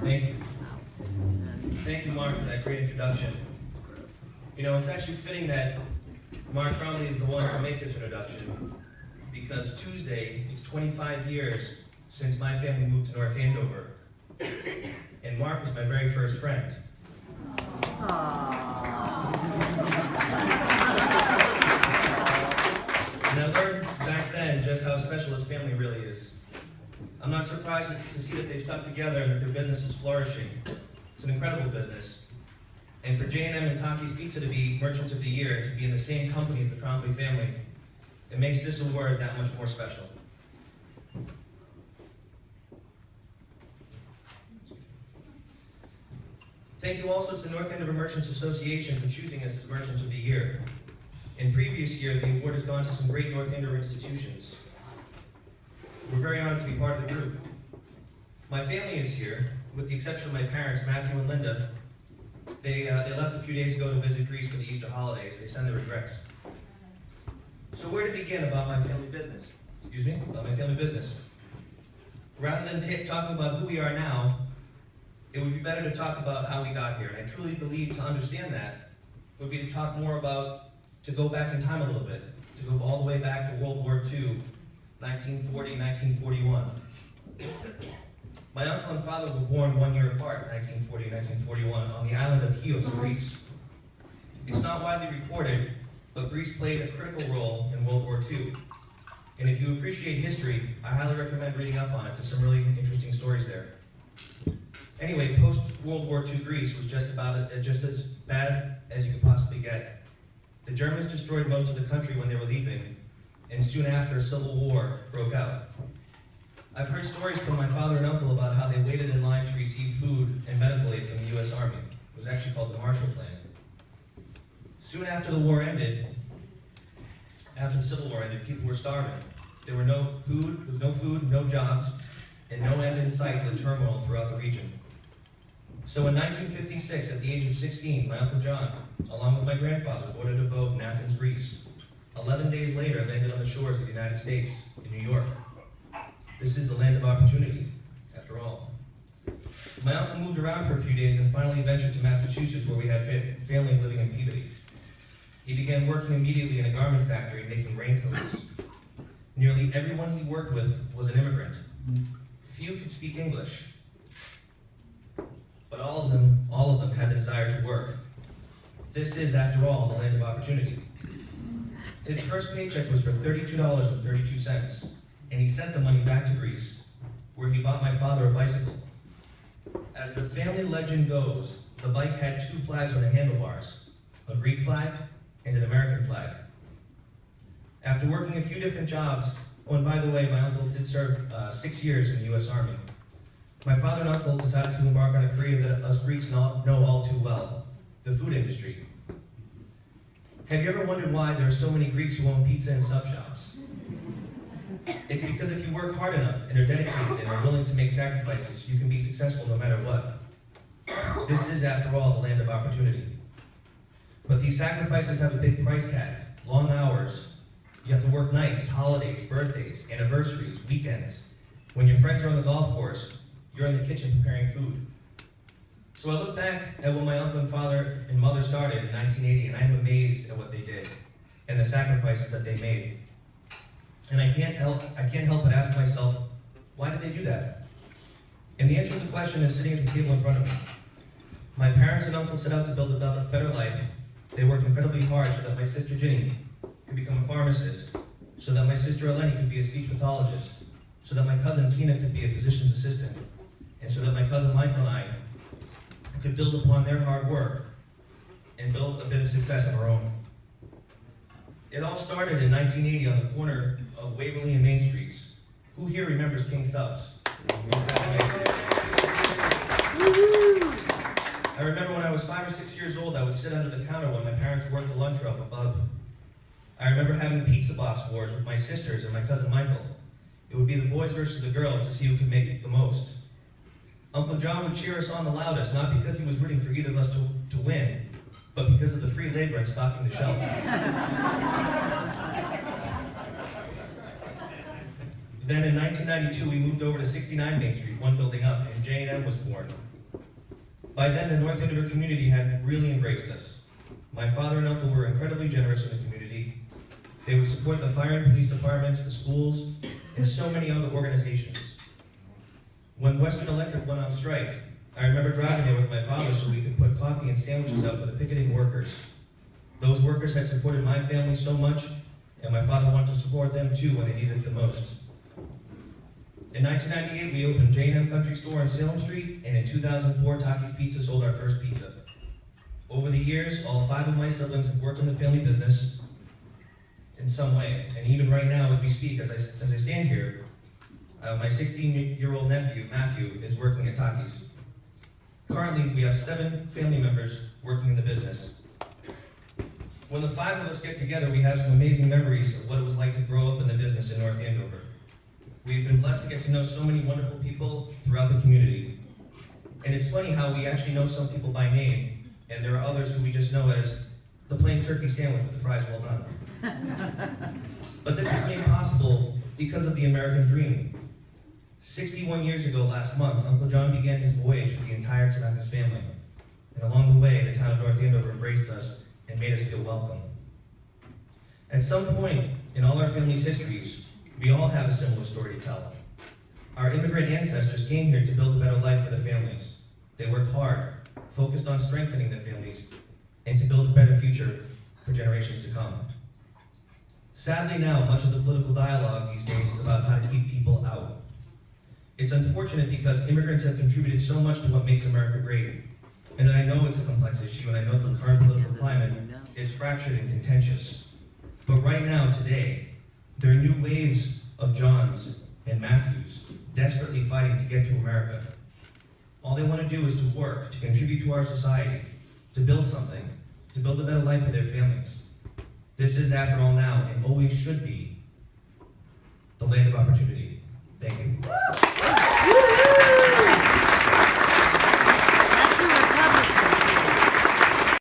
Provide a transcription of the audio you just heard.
Thank you. Thank you, Mark, for that great introduction. You know, it's actually fitting that Mark Trombley is the one to make this introduction, because Tuesday, it's 25 years since my family moved to North Andover, and Mark was my very first friend. And I learned back then just how special his family really is. I'm not surprised to see that they've stuck together and that their business is flourishing. It's an incredible business. And for J&M and Taki's Pizza to be Merchant of the Year, to be in the same company as the Trombley family, it makes this award that much more special. Thank you also to the North Andover Merchants Association for choosing us as Merchant of the Year. In previous year, the award has gone to some great North Andover institutions. We're very honored to be part of the group. My family is here, with the exception of my parents, Matthew and Linda. They left a few days ago to visit Greece for the Easter holidays. They send their regrets. So where to begin about my family business? Rather than talking about who we are now, it would be better to talk about how we got here. And I truly believe to understand that would be to talk more about, to go back in time a little bit, to go all the way back to World War II, 1940, 1941. My uncle and father were born 1 year apart, 1940 and 1941, on the island of Chios, Greece. It's not widely reported, but Greece played a critical role in World War II. And if you appreciate history, I highly recommend reading up on it. There's some really interesting stories there. Anyway, post-World War II Greece was just as bad as you could possibly get. The Germans destroyed most of the country when they were leaving, and soon after, a civil war broke out. I've heard stories from my father and uncle about how they waited in line to receive food and medical aid from the U.S. Army. It was actually called the Marshall Plan. Soon after the war ended, after the Civil War ended, people were starving. There was no food, no jobs, and no end in sight to the turmoil throughout the region. So in 1956, at the age of 16, my Uncle John, along with my grandfather, boarded a boat in Athens, Greece. 11 days later, landed on the shores of the United States, in New York. This is the land of opportunity, after all. My uncle moved around for a few days and finally ventured to Massachusetts, where we had family living in Peabody. He began working immediately in a garment factory making raincoats. Nearly everyone he worked with was an immigrant. Few could speak English, but all of them had the desire to work. This is, after all, the land of opportunity. His first paycheck was for $32.32, and he sent the money back to Greece, where he bought my father a bicycle. As the family legend goes, the bike had two flags on the handlebars, a Greek flag and an American flag. After working a few different jobs, oh, and by the way, my uncle did serve 6 years in the U.S. Army. My father and uncle decided to embark on a career that us Greeks know all too well, the food industry. Have you ever wondered why there are so many Greeks who own pizza and sub shops? It's because if you work hard enough and are dedicated and are willing to make sacrifices, you can be successful no matter what. This is, after all, the land of opportunity. But these sacrifices have a big price tag, long hours. You have to work nights, holidays, birthdays, anniversaries, weekends. When your friends are on the golf course, you're in the kitchen preparing food. So I look back at when my uncle and father and mother started in 1980, and I am amazed at what they did and the sacrifices that they made. And I can't help but ask myself, why did they do that? And the answer to the question is sitting at the table in front of me. My parents and uncle set out to build a better life. They worked incredibly hard so that my sister Ginny could become a pharmacist, so that my sister Eleni could be a speech pathologist, so that my cousin Tina could be a physician's assistant, and so that my cousin Michael and I could build upon their hard work and build a bit of success of our own. It all started in 1980 on the corner of Waverly and Main Streets. Who here remembers King Subs? I remember when I was 5 or 6 years old, I would sit under the counter when my parents worked the lunchroom up above. I remember having pizza box wars with my sisters and my cousin Michael. It would be the boys versus the girls to see who could make the most. Uncle John would cheer us on the loudest, not because he was rooting for either of us to win, but because of the free labor in stocking the shelf. Then in 1992, we moved over to 69 Main Street, one building up, and J&M was born. By then, the North Andover community had really embraced us. My father and uncle were incredibly generous in the community. They would support the fire and police departments, the schools, and so many other organizations. When Western Electric went on strike, I remember driving there with my father so we could put coffee and sandwiches out for the picketing workers. Those workers had supported my family so much, and my father wanted to support them too when they needed it the most. In 1998, we opened J&M Country Store on Salem Street, and in 2004, Taki's Pizza sold our first pizza. Over the years, all 5 of my siblings have worked in the family business in some way, and even right now, as we speak, as I stand here, my 16-year-old nephew, Matthew, is working at Taki's. Currently, we have 7 family members working in the business. When the 5 of us get together, we have some amazing memories of what it was like to grow up in the business in North Andover. We've been blessed to get to know so many wonderful people throughout the community. And it's funny how we actually know some people by name, and there are others who we just know as the plain turkey sandwich with the fries well done. But this was made possible because of the American dream. 61 years ago last month, Uncle John began his voyage for the entire Tanaka's family. And along the way, the town of North Andover embraced us and made us feel welcome. At some point in all our family's histories, we all have a similar story to tell. Our immigrant ancestors came here to build a better life for their families. They worked hard, focused on strengthening their families, and to build a better future for generations to come. Sadly now, much of the political dialogue these days is about how to keep people out. It's unfortunate because immigrants have contributed so much to what makes America great. And I know it's a complex issue, and I know the current political climate is fractured and contentious. But right now, today, there are new waves of Johns and Matthews desperately fighting to get to America. All they want to do is to work, to contribute to our society, to build something, to build a better life for their families. This is, after all now, and always should be, the land of opportunity. Thank you.